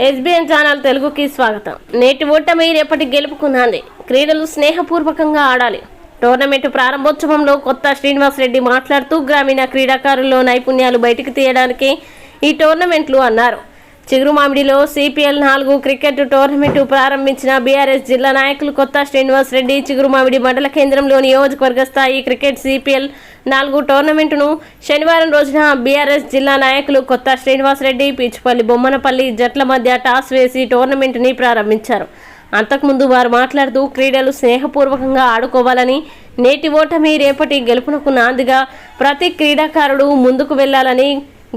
SBN channel తెలుగుకి స్వాగతం. నేటి ఓటమి రేపటి గెలుపుకున్నది. క్రీడలు స్నేహపూర్వకంగా ఆడాలి. టోర్నమెంట్ ప్రారంభోత్సవంలో కొత్త శ్రీనివాస్ రెడ్డి మాట్లాడుతూ గ్రామీణ క్రీడాకారుల్లో నైపుణ్యాలు బయటికి తీయడానికి ఈ టోర్నమెంట్లు అన్నారు. చిగురుమామిడిలో సిపిఎల్ 4 క్రికెట్ టోర్నమెంట్ ప్రారంభించిన బీఆర్ఎస్ జిల్లా నాయకులు కొత్త శ్రీనివాస్ రెడ్డి చిగురుమామిడి మండల కేంద్రంలో నియోజకవర్గ స్థాయి క్రికెట్ సిపిఎల్ 4 టోర్నమెంటును శనివారం రోజున బీఆర్ఎస్ జిల్లా నాయకులు కొత్త శ్రీనివాస్ రెడ్డి, పీచుపల్లి, బొమ్మనపల్లి జట్ల మధ్య టాస్ వేసి టోర్నమెంట్ని ప్రారంభించారు. అంతకుముందు వారు మాట్లాడుతూ క్రీడలు స్నేహపూర్వకంగా ఆడుకోవాలని, నేటి ఓటమి రేపటి గెలుపునకు నాందిగా ప్రతి క్రీడాకారుడు ముందుకు వెళ్లాలని,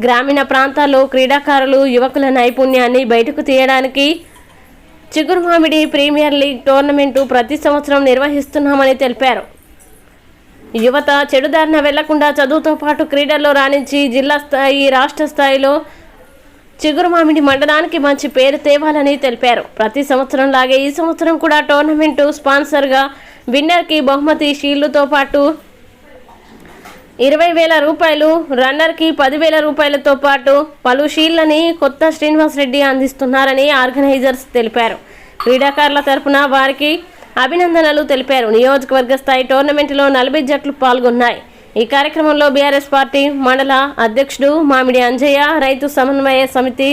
గ్రామీణ ప్రాంతాల్లో క్రీడాకారులు యువకుల నైపుణ్యాన్ని బయటకు తీయడానికి చిగురుమామిడి ప్రీమియర్ లీగ్ టోర్నమెంటు ప్రతి సంవత్సరం నిర్వహిస్తున్నామని తెలిపారు. యువత చెడుదారిన వెళ్లకుండా చదువుతో పాటు క్రీడల్లో రాణించి జిల్లా స్థాయి, రాష్ట్ర స్థాయిలో చిగురుమామిడి మండలానికి మంచి పేరు తేవాలని తెలిపారు. ప్రతి సంవత్సరం లాగే ఈ సంవత్సరం కూడా టోర్నమెంటు స్పాన్సర్గా విన్నర్కి బహుమతి షీల్డ్తో పాటు 20,000 రూపాయలు, రన్నర్కి 10,000 రూపాయలతో పాటు పలు షీల్డ్లని కొత్త శ్రీనివాస్ రెడ్డి అందిస్తున్నారని ఆర్గనైజర్స్ తెలిపారు. క్రీడాకారుల తరపున వారికి అభినందనలు తెలిపారు. నియోజకవర్గ స్థాయి టోర్నమెంట్లో 40 జట్లు పాల్గొన్నాయి. ఈ కార్యక్రమంలో బీఆర్ఎస్ పార్టీ మండల అధ్యక్షుడు మామిడి అంజయ్య, రైతు సమన్వయ సమితి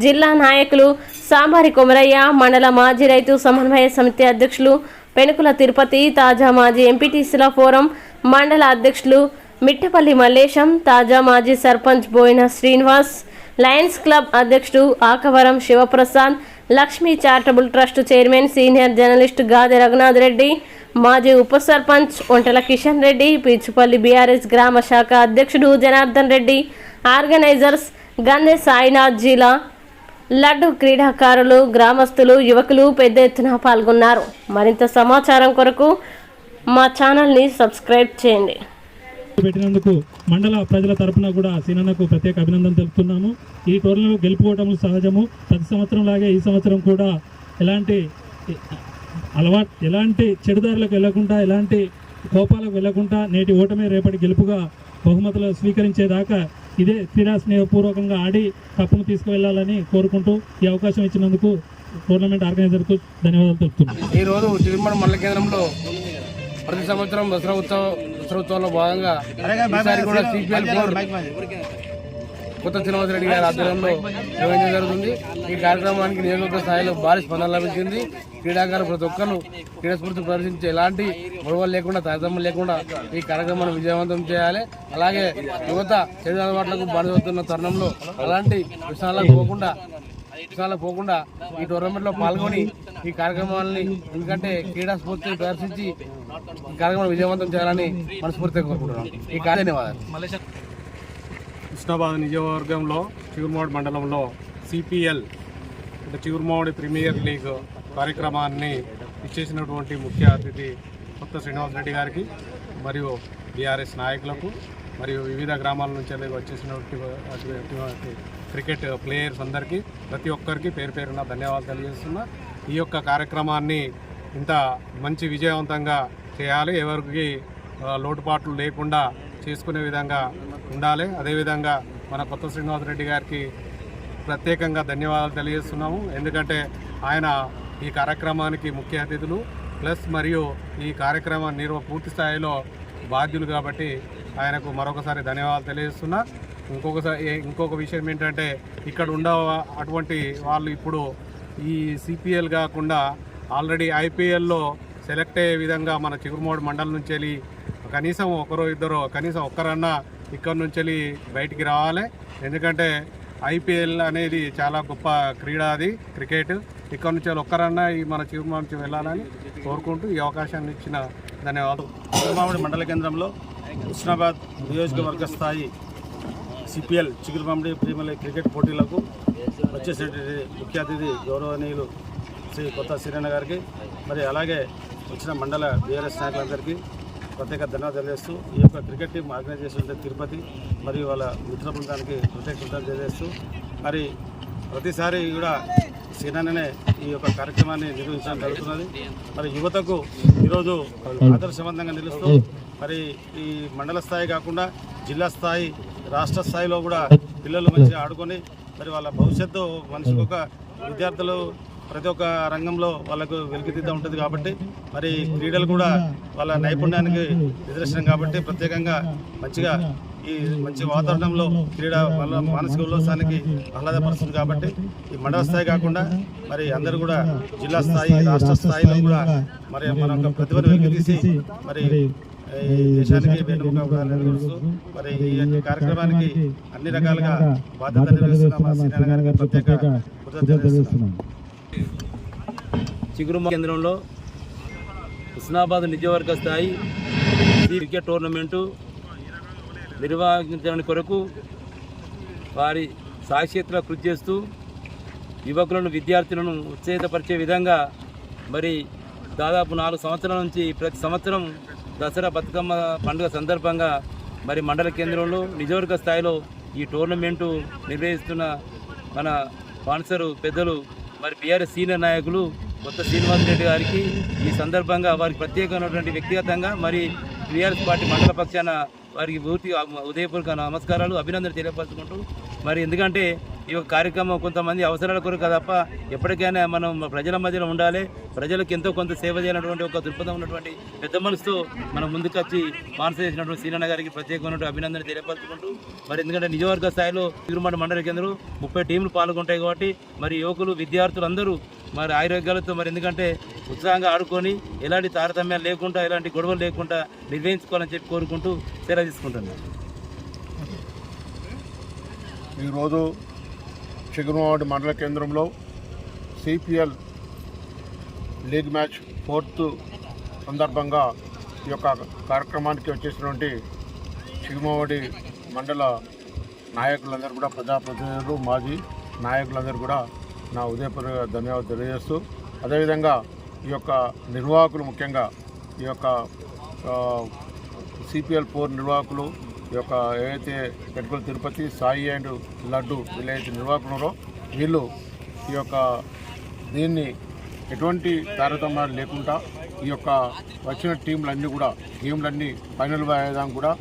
జిల్లా నాయకులు సాంబారి కొమరయ్య, మండల మాజీ రైతు సమన్వయ సమితి అధ్యక్షులు పెనుకుల తిరుపతి, తాజా మాజీ ఎంపీటీసీల ఫోరం మండల అధ్యక్షులు మిట్టపల్లి మల్లేశం, తాజా మాజీ సర్పంచ్ బోయిన శ్రీనివాస్, లయన్స్ క్లబ్ అధ్యక్షుడు Akavaram Shivaprasad, Lakshmi charitable trust chairman senior journalist Gade Raghunath Reddy, మాజీ ఉప సర్పంచ్ ఒంటెల కిషన్ రెడ్డి, పీచుపల్లి బీఆర్ఎస్ గ్రామ శాఖ అధ్యక్షుడు జనార్దన్ రెడ్డి, ఆర్గనైజర్స్ గందె సాయినాథ్ జిల్లా లడ్డు క్రీడాకారులు, గ్రామస్తులు, యువకులు పెద్ద ఎత్తున పాల్గొన్నారు. మరింత సమాచారం కొరకు మా ఛానల్ని సబ్స్క్రైబ్ చేయండి. పెట్టినందుకు మండల ప్రజల తరపున కూడా సీనన్నకు ప్రత్యేక అభినందన తెలుపుతున్నాము. ఈ టోర్నమెంట్ గెలుపుకోవడం సహజము. ప్రతి సంవత్సరం లాగే ఈ సంవత్సరం కూడా ఎలాంటి చెడుదారులకు వెళ్లకుండా, ఎలాంటి కోపాలకు వెళ్లకుండా నేటి ఓటమి రేపటి గెలుపుగా బహుమతులు స్వీకరించేదాకా ఇదే క్రీడా స్నేహపూర్వకంగా ఆడి కప్పును తీసుకువెళ్లాలని కోరుకుంటూ ఈ అవకాశం ఇచ్చినందుకు టోర్నమెంట్ ఆర్గనైజర్కు ధన్యవాదాలు తెలుపుతున్నాను. ఈరోజు చిగురుమామిడి మండల కేంద్రంలో ప్రతి సంవత్సరం దసరా ఉత్సవంలో భాగంగా ఈసారి కూడా సిపిఎల్ 4 కొత్త శ్రీనివాస్ రెడ్డి గారి ఆధ్వర్యంలో నిర్వహించడం జరుగుతుంది. ఈ కార్యక్రమానికి నియోజకవర్గ స్థాయిలో భారీ స్పందన లభించింది. క్రీడాకారులు ప్రతి ఒక్కరు క్రీడా స్ఫూర్తి ప్రదర్శించి ఎలాంటి గొడవలు లేకుండా, తారతమ్యం లేకుండా ఈ కార్యక్రమాన్ని విజయవంతం చేయాలి. అలాగే యువత చెడు అలవాట్లకు బానిసవుతున్న తరుణంలో అలాంటి విషయాలకు పోకుండా ఈ టోర్నమెంట్లో పాల్గొని ఈ కార్యక్రమాలని, ఎందుకంటే క్రీడా స్ఫూర్తిని ప్రదర్శించి ఈ కార్యక్రమాన్ని విజయవంతం చేయాలని మనస్ఫూర్తిగా కోరుకుంటున్నాను. ఈ ధన్యవాదాలు. కృష్ణాబాద్ నియోజకవర్గంలో చిగురుమామిడి మండలంలో సిపిఎల్ అంటే చిగురుమామిడి ప్రీమియర్ లీగ్ కార్యక్రమాన్ని ఇచ్చేసినటువంటి ముఖ్య అతిథి కొత్త శ్రీనివాస్ రెడ్డి గారికి మరియు బీఆర్ఎస్ నాయకులకు మరియు వివిధ గ్రామాల నుంచి వచ్చేసినటువంటి క్రికెట్ ప్లేయర్స్ అందరికీ ప్రతి ఒక్కరికి పేరు పేరున ధన్యవాదాలు తెలియజేస్తున్నా. ఈ యొక్క కార్యక్రమాన్ని ఇంత మంచి విజయవంతంగా చేయాలి, ఎవరికి లోటుపాట్లు లేకుండా చేసుకునే విధంగా ఉండాలి. అదేవిధంగా మన కొత్త శ్రీనివాస్ రెడ్డి గారికి ప్రత్యేకంగా ధన్యవాదాలు తెలియజేస్తున్నాము. ఎందుకంటే ఆయన ఈ కార్యక్రమానికి ముఖ్య అతిథులు ప్లస్ మరియు ఈ కార్యక్రమం పూర్తి స్థాయిలో బాధ్యులు కాబట్టి ఆయనకు మరొకసారి ధన్యవాదాలు తెలియజేస్తున్నా. ఇంకొక విషయం ఏంటంటే ఇక్కడ అటువంటి వాళ్ళు ఇప్పుడు ఈ సిపిఎల్ కాకుండా ఆల్రెడీ ఐపీఎల్లో సెలెక్ట్ అయ్యే విధంగా మన చిగురుమామిడి మండలం నుంచి వెళ్ళి కనీసం ఒకరో ఇద్దరో, కనీసం ఒక్కరన్నా ఇక్కడ నుంచి వెళ్ళి బయటికి రావాలి. ఎందుకంటే ఐపీఎల్ అనేది చాలా గొప్ప క్రీడ, అది క్రికెట్. ఇక్కడ నుంచి ఒక్కరన్నా ఈ మన చిగురుమామిడి నుంచి వెళ్ళాలని కోరుకుంటూ ఈ అవకాశాన్ని ఇచ్చిన ధన్యవాదాలు. చిగురుమామిడి మండల కేంద్రంలో కృష్ణాబాద్ నియోజకవర్గ స్థాయి CPL Chigurumamidi premier league cricket పోటీలకు వచ్చేసినటువంటి ముఖ్య అతిథి గౌరవనీయులు శ్రీ కొత్త శ్రీరన్న గారికి, మరి అలాగే వచ్చిన మండల బీఆర్ఎస్ నాయకులందరికీ ప్రత్యేక ధన్యవాదాలు తెలియజేస్తూ, ఈ యొక్క క్రికెట్ టీం ఆర్గనైజ్ చేసిన తిరుపతి మరియు వాళ్ళ మిత్ర బృందానికి ప్రత్యేక కృతజ్ఞతలు తెలియజేస్తూ, మరి ప్రతిసారి కూడా శ్రీరన్ననే ఈ యొక్క కార్యక్రమాన్ని నిర్వహించడం జరుగుతున్నది. మరి యువతకు ఈరోజు ఆదర్శవంతంగా నిలుస్తూ, మరి ఈ మండల స్థాయి కాకుండా జిల్లా స్థాయి, రాష్ట్ర స్థాయిలో కూడా పిల్లలు మంచిగా ఆడుకొని మరి వాళ్ళ భవిష్యత్తు మనిషికి ఒక విద్యార్థులు ప్రతి ఒక్క రంగంలో వాళ్ళకు వెలికితీత ఉంటుంది కాబట్టి మరి క్రీడలు కూడా వాళ్ళ నైపుణ్యానికి నిదర్శనం కాబట్టి ప్రత్యేకంగా మంచిగా ఈ మంచి వాతావరణంలో క్రీడ వాళ్ళ మానసిక ఉల్లాసానికి ఆహ్లాదపరుస్తుంది కాబట్టి ఈ మండల స్థాయి కాకుండా మరి అందరూ కూడా జిల్లా స్థాయి రాష్ట్ర స్థాయిలో కూడా మరి మన యొక్క ప్రతిభను వెలికితీసి మరి ఈ దేశానికి వెన్నుముకగా నిలబడుతూ మరి ఈ కార్యక్రమానికి అన్ని రకాలుగా బాధ్యత నిర్వహిస్తున్న మా సీనియర్ గారికి ప్రత్యేక కృతజ్ఞతలు తెలుస్తున్నాం. చిగురుమాడి కేంద్రంలో హుస్నాబాద్ నియోజకవర్గ స్థాయి క్రికెట్ టోర్నమెంటు నిర్వహించడానికి కొరకు వారి సాయశక్తిలో కృషి చేస్తూ యువకులను విద్యార్థులను ఉత్తేజపరిచే విధంగా మరి దాదాపు 4 సంవత్సరాల నుంచి ప్రతి సంవత్సరం దసరా బతుకమ్మ పండుగ సందర్భంగా మరి మండల కేంద్రంలో నియోజకవర్గ స్థాయిలో ఈ టోర్నమెంటు నిర్వహిస్తున్న మన స్పాన్సరు పెద్దలు మరి బీఆర్ఎస్ సీనియర్ నాయకులు కొత్త శ్రీనివాస్ రెడ్డి గారికి ఈ సందర్భంగా వారికి ప్రత్యేకమైనటువంటి వ్యక్తిగతంగా మరి బీఆర్ఎస్ పార్టీ మండల పక్షాన వారికి పూర్తి ఉదయపూర్వక నమస్కారాలు అభినందనలు తెలియపరుచుకుంటూ మరి ఎందుకంటే ఈ యొక్క కార్యక్రమం కొంతమంది అవసరాల కొరకు తప్ప ఎప్పటికైనా మనం ప్రజల మధ్యలో ఉండాలి, ప్రజలకు ఎంతో కొంత సేవ చేయాలన్నటువంటి ఒక దృక్పథం ఉన్నటువంటి పెద్ద మనసుతో మనం ముందుకొచ్చి స్పాన్సర్ చేసినటువంటి సీనన్న గారికి ప్రత్యేకమైనటువంటి అభినందన తెలియపరుచుకుంటూ మరి ఎందుకంటే నియోజకవర్గ స్థాయిలో చిగురుమాడి మండల కేంద్రం 30 టీంలు పాల్గొంటాయి కాబట్టి మరి యువకులు విద్యార్థులు అందరూ మరి ఆరోగ్యాలతో మరి ఎందుకంటే ఉత్సాహంగా ఆడుకొని ఎలాంటి తారతమ్యాలు లేకుండా ఎలాంటి గొడవలు లేకుండా నిర్వహించుకోవాలని చెప్పి కోరుకుంటూ సెలవు తీసుకుంటున్నాను. ఈరోజు చిగురుమాడి మండల కేంద్రంలో సిపిఎల్ లీగ్ మ్యాచ్ 4th సందర్భంగా ఈ యొక్క కార్యక్రమానికి వచ్చేసినటువంటి చిగురుమాడి మండల నాయకులందరూ కూడా ప్రజాప్రతినిధులు మాజీ నాయకులందరూ కూడా నా ఉదయపూర్వక ధన్యవాదాలు తెలియజేస్తూ అదేవిధంగా ఈ యొక్క నిర్వాహకులు ముఖ్యంగా ఈ యొక్క సిపిఎల్ 4 నిర్వాహకులు ఈ యొక్క ఏదైతే పెట్టుకుల తిరుపతి సాయి అండ్ లడ్డు వీళ్ళైతే నిర్వాహకులు వీళ్ళు ఈ యొక్క దీన్ని ఎటువంటి తారతమ్యాలు లేకుండా ఈ యొక్క వచ్చిన టీంలన్నీ కూడా గేమ్లన్నీ ఫైనల్ అయ్యేదానికి కూడా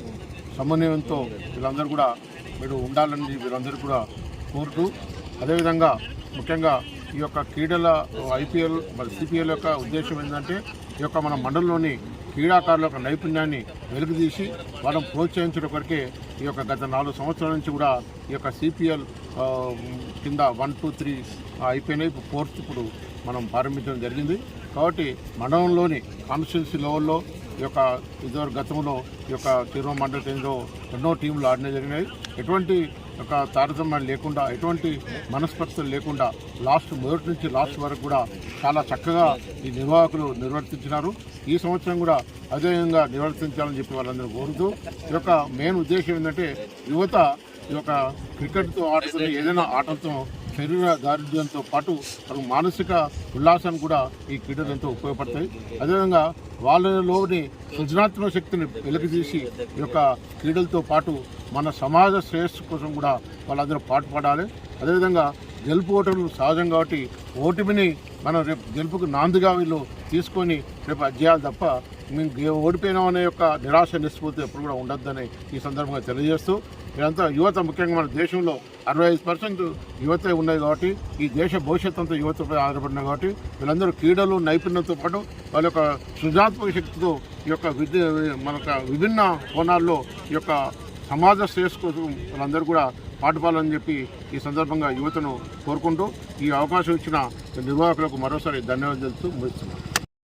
సమన్వయంతో వీళ్ళందరూ కూడా మీరు ఉండాలని వీళ్ళందరూ కూడా కోరుతూ అదేవిధంగా ముఖ్యంగా ఈ యొక్క క్రీడల ఐపీఎల్ మరి సిపిఎల్ యొక్క ఉద్దేశం ఏంటంటే ఈ యొక్క మన మండలంలోని క్రీడాకారుల యొక్క నైపుణ్యాన్ని వెలుగుతీసి వాళ్ళని ప్రోత్సహించడం కొరకే ఈ యొక్క గత 4 సంవత్సరాల నుంచి కూడా ఈ యొక్క సిపిఎల్ కింద 1, 2, 3 అయిపోయినాయి. 4th ఇప్పుడు మనం ప్రారంభించడం జరిగింది. కాబట్టి మండలంలోని కాన్స్టిట్యున్సీ లెవెల్లో ఈ యొక్క ఇదివరకు గతంలో ఈ యొక్క చిరుమ మండల కేంద్రంలో ఎన్నో టీంలు ఆడనే జరిగినాయి. ఎటువంటి ఒక తారతమ్యాలు లేకుండా ఎటువంటి మనస్పర్ధలు లేకుండా మొదటి నుంచి లాస్ట్ వరకు కూడా చాలా చక్కగా ఈ నిర్వాహకులు నిర్వర్తించినారు. ఈ సంవత్సరం కూడా అదేవిధంగా నిర్వర్తించాలని చెప్పి వాళ్ళందరూ కోరుతూ ఈ యొక్క మెయిన్ ఉద్దేశం ఏంటంటే యువత ఈ యొక్క క్రికెట్తో ఆడుతున్న ఏదైనా ఆటలతో శరీర దారిద్ర్యంతో పాటు వాళ్ళకు మానసిక ఉల్లాసాన్ని కూడా ఈ క్రీడలు ఎంతో ఉపయోగపడతాయి. అదేవిధంగా వాళ్ళలోని సృజనాత్మక శక్తిని వెలికితీసి ఈ యొక్క క్రీడలతో పాటు మన సమాజ శ్రేయస్సు కోసం కూడా వాళ్ళందరూ పాటుపడాలి. అదేవిధంగా గెలుపు ఓటములు సహజం కాబట్టి ఓటమిని మనం రేపు గెలుపుకు నాందుగా వీళ్ళు తీసుకొని రేపు అధ్యాయాలు తప్ప మేము ఓడిపోయినాం అనే యొక్క నిరాశ నిస్పృతి ఎప్పుడు కూడా ఉండొద్దని ఈ సందర్భంగా తెలియజేస్తూ ఇదంతా యువత ముఖ్యంగా మన దేశంలో 65% యువత ఉన్నది కాబట్టి ఈ దేశ భవిష్యత్తు అంతా యువతపై ఆధారపడినది కాబట్టి వీళ్ళందరూ క్రీడలు నైపుణ్యంతో పాటు వాళ్ళ యొక్క సృజనాత్మక శక్తితో ఈ యొక్క మన విభిన్న కోణాల్లో ఈ యొక్క సమాజ శ్రేయస్సు కోసం వాళ్ళందరూ కూడా పాటుపడాలని చెప్పి ఈ సందర్భంగా యువతను కోరుకుంటూ ఈ అవకాశం ఇచ్చిన నిర్వాహకులకు మరోసారి ధన్యవాదాలు తెలుస్తూ ముగిస్తున్నాను.